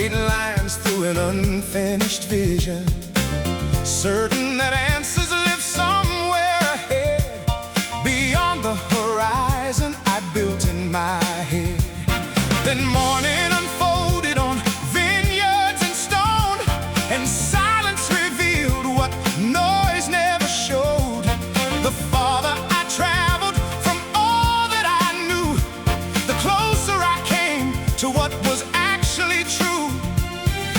straight lines through an unfinished vision, certain that answers live somewhere ahead. Beyond the horizon I built in my head. Then morning unfolded on vineyards and stone, and silence revealed what noise never showed. The farther I traveled from all that I knew, the closer I came to what was actually true.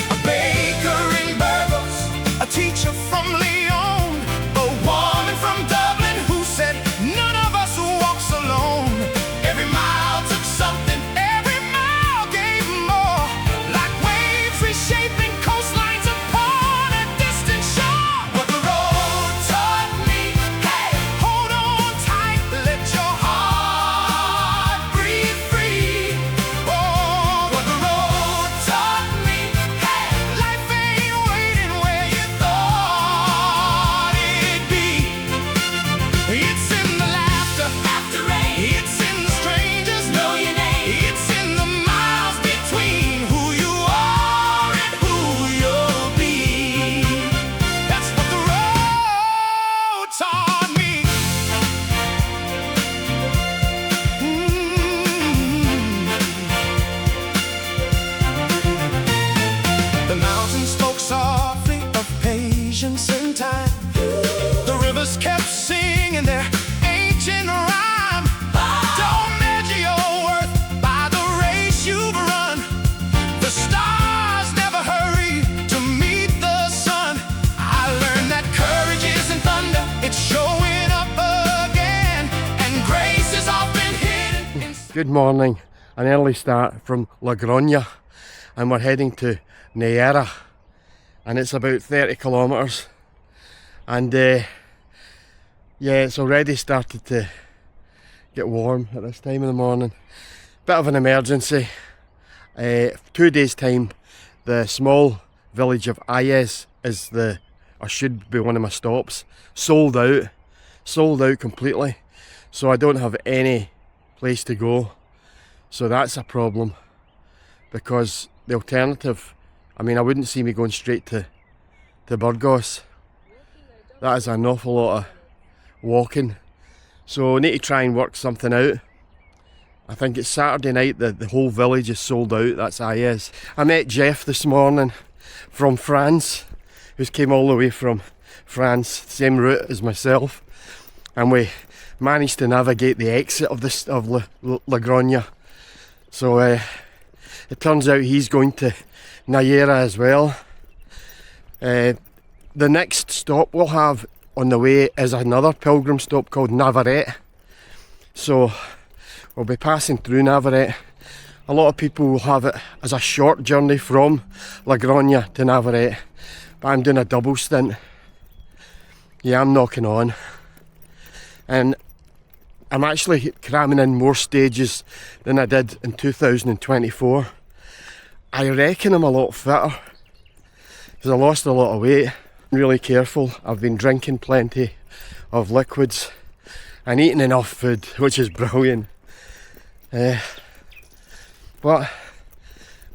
A baker in Burgos, a teacher from Lyon, a woman from Dublin who said none of us walks alone. Every mile took something, every mile gave more, like waves reshaping coastlines upon a distant shore. What the road taught me, hey, hold on tight, let your heart breathe free. Oh, what the road taught me, hey, life ain't waiting where you thought it'd be. It's in the laughter after rain, it's in the strangers know your name, it's in the miles between who you are and who you'll be. That's what the road taught me. The mountains spoke softly of patience and time. The rivers kept singing their ancient rhyme. Don't measure your worth by the race you've run. The stars never hurry to meet the sun. I learned that courage isn't thunder, it's showing up again, and grace is often hidden in... Good morning, an early start from Lagrono, and we're heading to Najera, and it's about 30 kilometres, and yeah, it's already started to get warm at this time of the morning. Bit of an emergency. 2 days time, the small village of Najera is should be one of my stops. Sold out completely, so I don't have any place to go. So that's a problem, because the alternative, I mean, I wouldn't see me going straight to Burgos. That is an awful lot of walking. So I need to try and work something out. I think it's Saturday night that the whole village is sold out. That's Najera. I met Jeff this morning from France, who's came all the way from France, same route as myself, and we managed to navigate the exit of Lagrono. So it turns out he's going to Najera as well. The next stop we'll have on the way is another pilgrim stop called Navarrete. So we'll be passing through Navarrete. A lot of people will have it as a short journey from Lagrono to Navarrete, but I'm doing a double stint. Yeah, I'm knocking on. And I'm actually cramming in more stages than I did in 2024. I reckon I'm a lot fitter, because I lost a lot of weight. I'm really careful. I've been drinking plenty of liquids and eating enough food, which is brilliant. But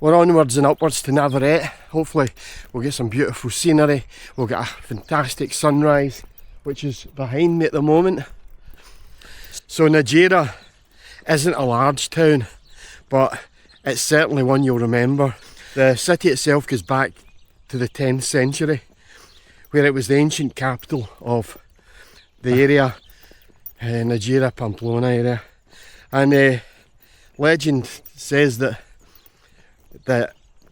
we're onwards and upwards to Navarrete. Hopefully we'll get some beautiful scenery. We'll get a fantastic sunrise, which is behind me at the moment. So Najera isn't a large town, but it's certainly one you'll remember. The city itself goes back to the 10th century, where it was the ancient capital of the area, Najera, Pamplona area. And legend says that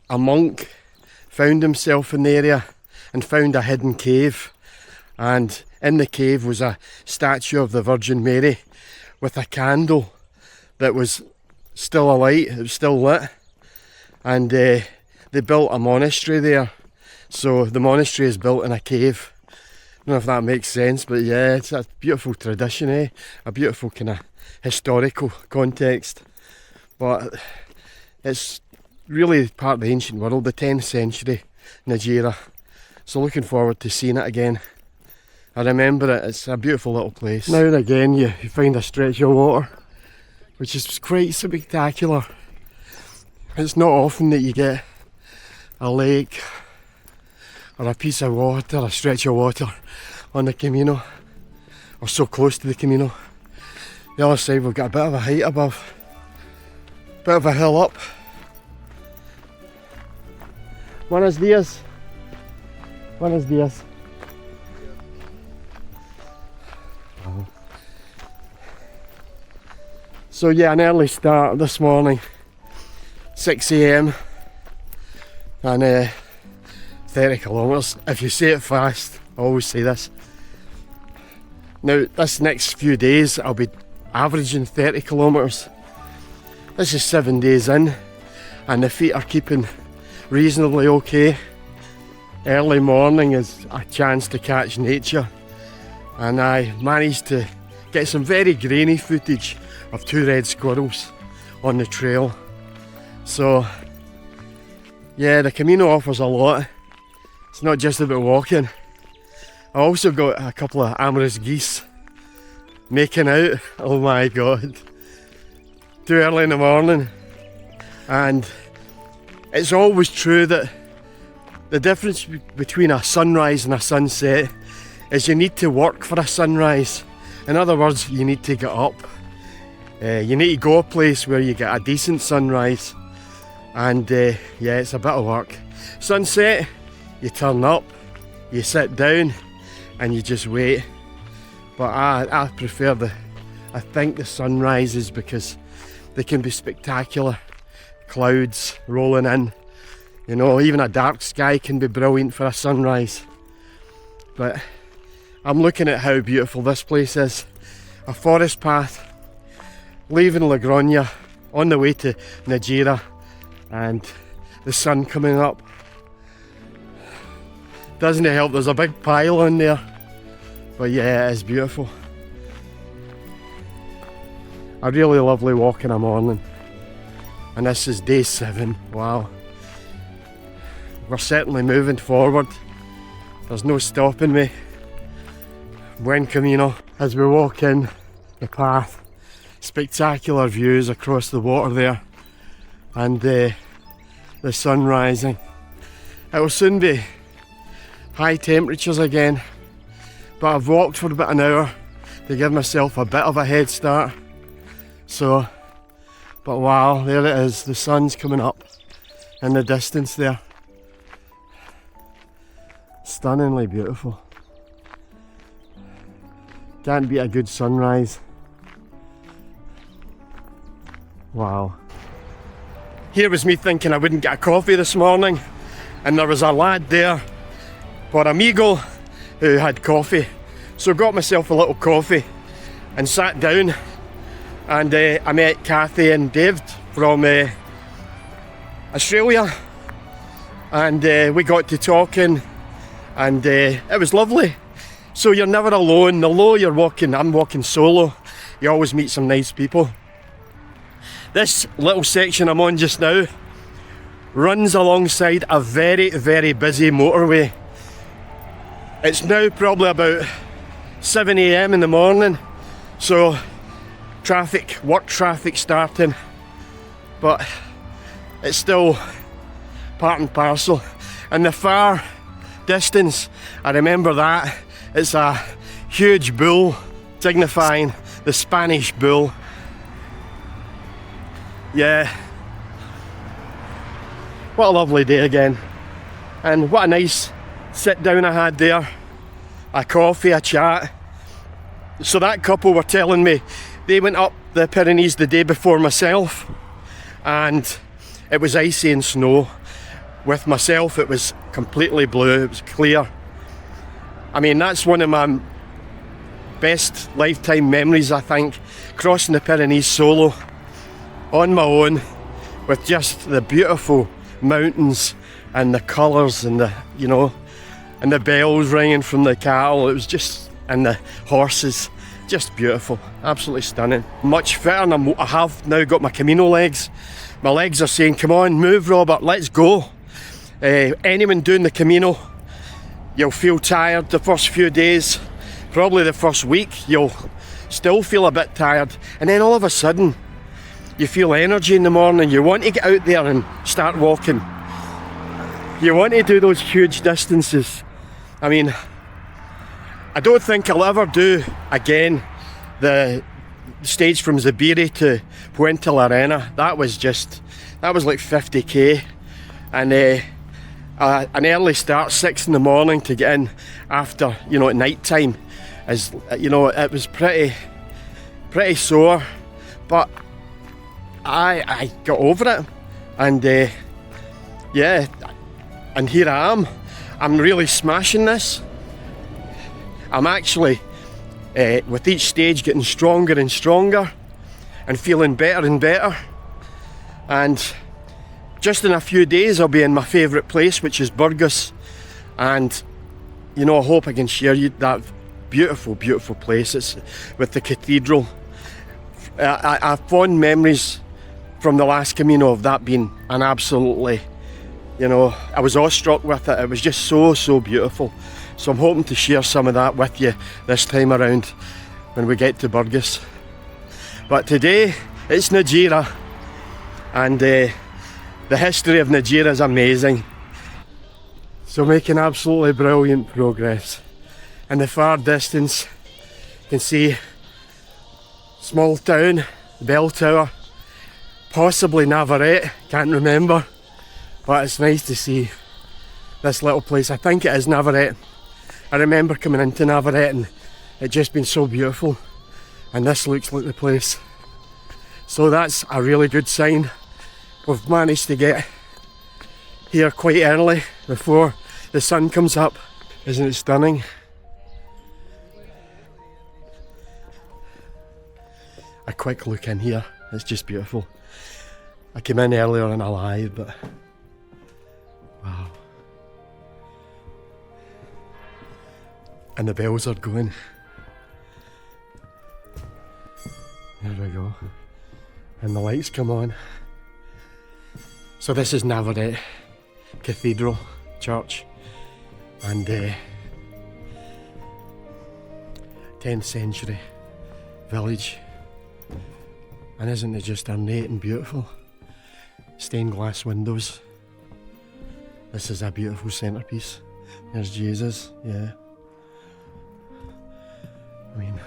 a monk found himself in the area and found a hidden cave, and in the cave was a statue of the Virgin Mary with a candle that was still alight, it was still lit, and they built a monastery there. So the monastery is built in a cave. I don't know if that makes sense, but yeah, it's a beautiful tradition, a beautiful kind of historical context. But it's really part of the ancient world, the 10th century Najera. So looking forward to seeing it again. I remember it, it's a beautiful little place. Now and again you find a stretch of water, which is quite spectacular. It's not often that you get a lake or a piece of water, a stretch of water on the Camino, or so close to the Camino. The other side we've got a bit of a height above, bit of a hill up. Buenos dias. Buenos dias. So yeah, an early start this morning, 6 AM and 30 kilometres. If you say it fast, I always say this. Now this next few days I'll be averaging 30 kilometres. This is 7 days in and the feet are keeping reasonably okay. Early morning is a chance to catch nature, and I managed to get some very grainy footage of 2 red squirrels on the trail. So yeah, the Camino offers a lot. It's not just about walking. I also got a couple of amorous geese making out. Oh my god, too early in the morning. And it's always true that the difference between a sunrise and a sunset is you need to work for a sunrise. In other words, you need to get up. You need to go a place where you get a decent sunrise. And yeah, it's a bit of work. Sunset, you turn up, you sit down and you just wait. But I prefer I think the sunrises because they can be spectacular. Clouds rolling in. You know, even a dark sky can be brilliant for a sunrise. But I'm looking at how beautiful this place is. A forest path, leaving Lagrono, on the way to Najera, and the sun coming up. Doesn't it help there's a big pile on there? But yeah, it is beautiful. A really lovely walk in the morning. And this is day 7, wow. We're certainly moving forward. There's no stopping me. Buen Camino. As we walk in the path, spectacular views across the water there, and the sun rising. It will soon be high temperatures again, but I've walked for about an hour to give myself a bit of a head start. So, but wow, there it is, the sun's coming up in the distance there. Stunningly beautiful. Can't beat a good sunrise. Wow. Here was me thinking I wouldn't get a coffee this morning, and there was a lad there, por amigo, who had coffee. So got myself a little coffee and sat down, and I met Kathy and David from Australia, and we got to talking, and it was lovely. So you're never alone, although I'm walking solo, you always meet some nice people. This little section I'm on just now runs alongside a very, very busy motorway. It's now probably about 7 AM in the morning, so work traffic starting, but it's still part and parcel. And the far distance, I remember that, it's a huge bull signifying the Spanish bull. Yeah, what a lovely day again, and what a nice sit down I had there, a coffee, a chat. So that couple were telling me they went up the Pyrenees the day before myself, and it was icy and snow. With myself it was completely blue, it was clear. I mean, that's one of my best lifetime memories, I think, crossing the Pyrenees solo, on my own, with just the beautiful mountains and the colours and and the bells ringing from the cattle. It was just, and the horses, just beautiful, absolutely stunning. Much fitter, and I have now got my Camino legs. My legs are saying, come on, move Robert, let's go. Anyone doing the Camino, you'll feel tired the first few days, probably the first week, you'll still feel a bit tired, and then all of a sudden, you feel energy in the morning, you want to get out there and start walking. You want to do those huge distances. I mean, I don't think I'll ever do again the stage from Zubiri to Puente La Arena. That was like 50k, and an early start, 6 in the morning, to get in after, you know, at night time, is, you know, it was pretty sore, but I got over it, and yeah, and here I am. I'm really smashing this. I'm actually with each stage getting stronger and stronger and feeling better and better, and just in a few days I'll be in my favourite place, which is Burgos, and you know, I hope I can share you that beautiful place. It's with the cathedral. I have fond memories from the last Camino of that being an absolutely, you know, I was awestruck with it. It was just so beautiful. So I'm hoping to share some of that with you this time around when we get to Burgos. But today it's Najera, and the history of Najera is amazing. So making absolutely brilliant progress. In the far distance you can see small town, bell tower, possibly Navarrete, can't remember, but it's nice to see this little place. I think it is Navarrete. I remember coming into Navarrete and it just been so beautiful, and this looks like the place. So that's a really good sign. We've managed to get here quite early before the sun comes up. Isn't it stunning? A quick look in here, it's just beautiful. I came in earlier and I lied, but wow. And the bells are going. There we go. And the lights come on. So this is Navarrete Cathedral Church, and 10th century village. And isn't it just ornate and beautiful? Stained glass windows. This is a beautiful centrepiece. There's Jesus, yeah. I mean,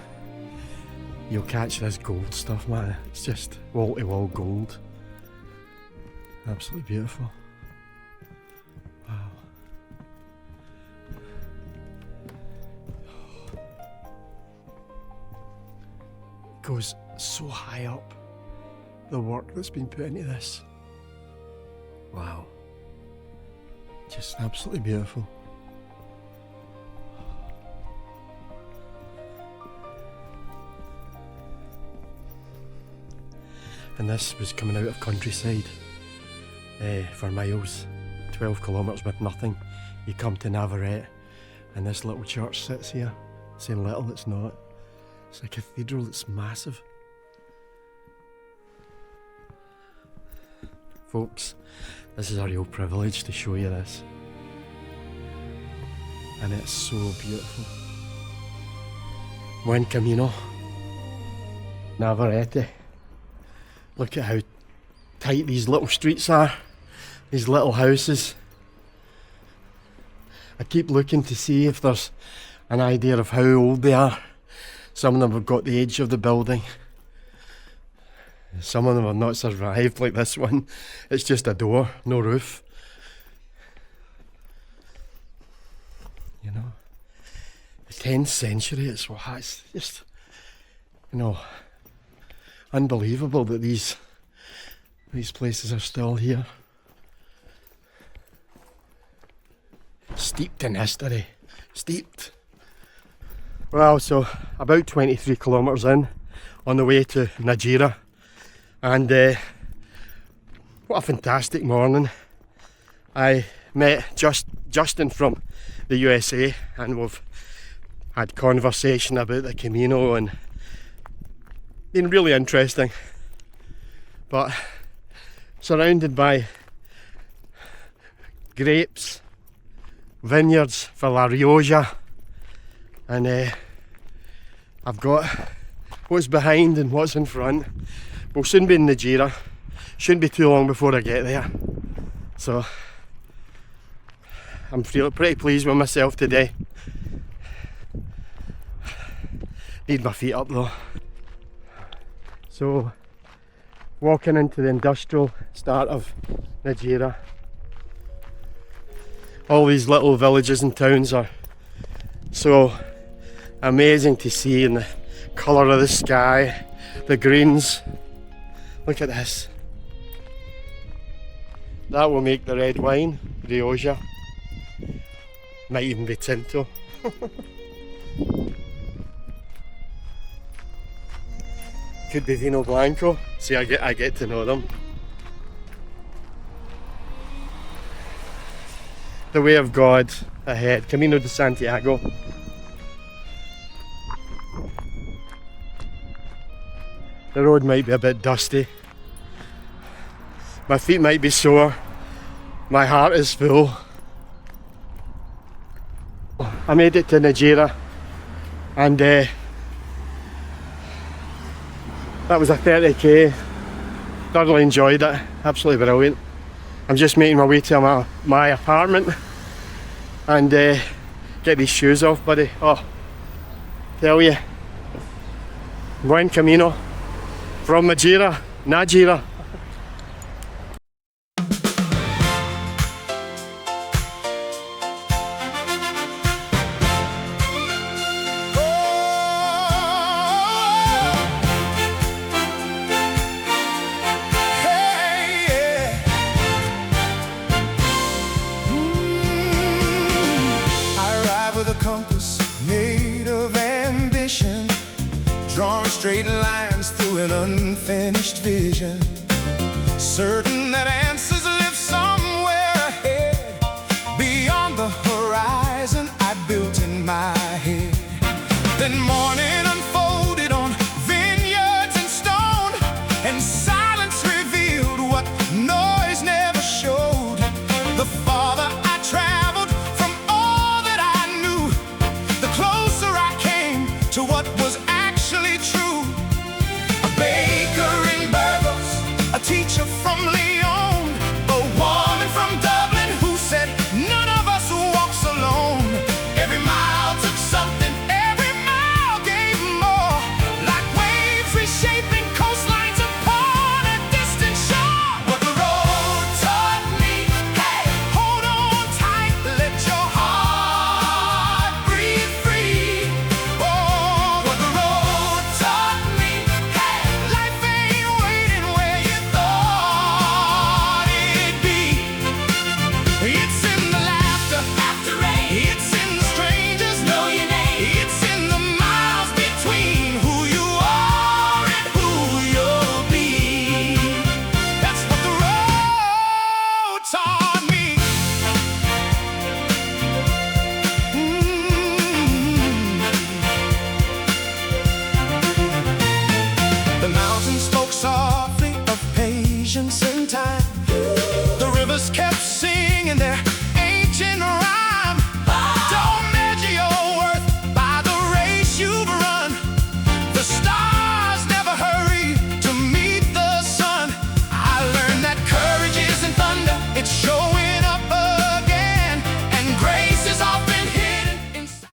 you'll catch this gold stuff, man. It's just wall-to-wall gold. Absolutely beautiful. Wow. It goes so high up, the work that's been put into this. Wow. Just absolutely beautiful. And this was coming out of countryside for miles, 12 kilometres with nothing. You come to Navarrete and this little church sits here. Saying little, it's not. It's a cathedral that's massive. Folks, this is a real privilege to show you this. And it's so beautiful. Buen Camino. Navarrete. Look at how tight these little streets are. These little houses. I keep looking to see if there's an idea of how old they are. Some of them have got the age of the building. Some of them have not survived, like this one. It's just a door, no roof. You know, the 10th century, it's just, you know, unbelievable that these places are still here. Steeped in history. Steeped. Well, so about 23 kilometres in, on the way to Najera. And what a fantastic morning. I met Justin from the USA, and we've had conversation about the Camino, and been really interesting. But surrounded by grapes, vineyards for La Rioja, and I've got what's behind and what's in front. We'll soon be in Najera. Shouldn't be too long before I get there. So I'm feeling pretty pleased with myself today. Need my feet up though. So, walking into the industrial start of Najera. All these little villages and towns are so amazing to see, and the colour of the sky, the greens. Look at this. That will make the red wine, Rioja. Might even be Tinto. Could be Vino Blanco. See, I get to know them. The way of God ahead, Camino de Santiago. The road might be a bit dusty. My feet might be sore. My heart is full. I made it to Najera, and that was a 30k. Thoroughly enjoyed it. Absolutely brilliant. I'm just making my way to my apartment and get these shoes off, buddy. Oh, tell you, buen camino from Najera. With a compass made of ambition, drawing straight lines through an unfinished vision, certain that answers live somewhere ahead, beyond the horizon I built in my head. Then morning unfolded on vineyards and stone, and silence revealed what noise never showed. The farther I traveled from all that I knew, the closer I came to what was actually true. A baker in Burgos, a teacher from Lyon, a woman from Dublin who said none of us walks alone. Every mile took something, every mile gave more, like waves reshaping coastlines upon a distant shore. What the road taught me, hey, hold on tight, let your heart breathe free. Oh, what the road taught me, hey, life ain't waiting where you thought it'd be. It's in the laughter after rain, it's in the strangers know your name, it's in the miles between who you are and who you'll be. That's what the road taught me. The mountains spoke softly of patience and time. The rivers kept singing